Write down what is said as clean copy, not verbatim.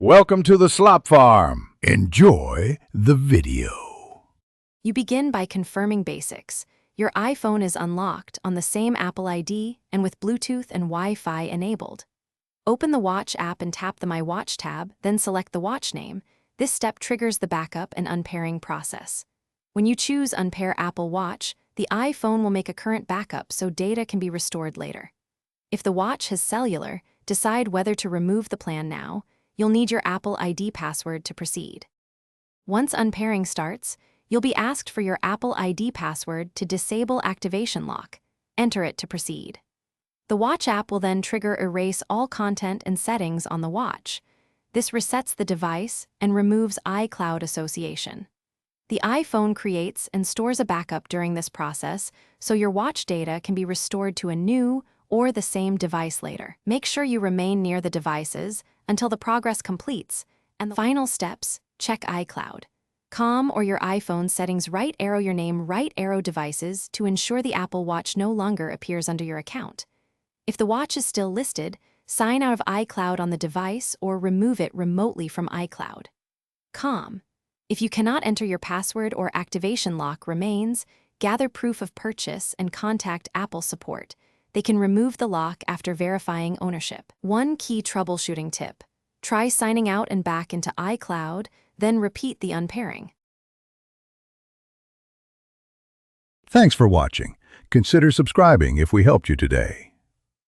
Welcome to the Slop Farm. Enjoy the video. You begin by confirming basics. Your iPhone is unlocked on the same Apple ID and with Bluetooth and Wi-Fi enabled. Open the Watch app and tap the My Watch tab, then select the watch name. This step triggers the backup and unpairing process. When you choose Unpair Apple Watch, the iPhone will make a current backup so data can be restored later. If the watch has cellular, decide whether to remove the plan now. You'll need your Apple ID password to proceed. Once unpairing starts, you'll be asked for your Apple ID password to disable activation lock. Enter it to proceed. The Watch app will then trigger erase all content and settings on the watch. This resets the device and removes iCloud association. The iPhone creates and stores a backup during this process, so your watch data can be restored to a new or the same device later. Make sure you remain near the devices until the progress completes, and the final steps, check iCloud. Or your iPhone settings right arrow your name right arrow devices to ensure the Apple Watch no longer appears under your account. If the watch is still listed, sign out of iCloud on the device or remove it remotely from iCloud. If you cannot enter your password or activation lock remains, gather proof of purchase and contact Apple support. They can remove the lock after verifying ownership. One key troubleshooting tip: try signing out and back into iCloud, then repeat the unpairing. Thanks for watching. Consider subscribing if we helped you today.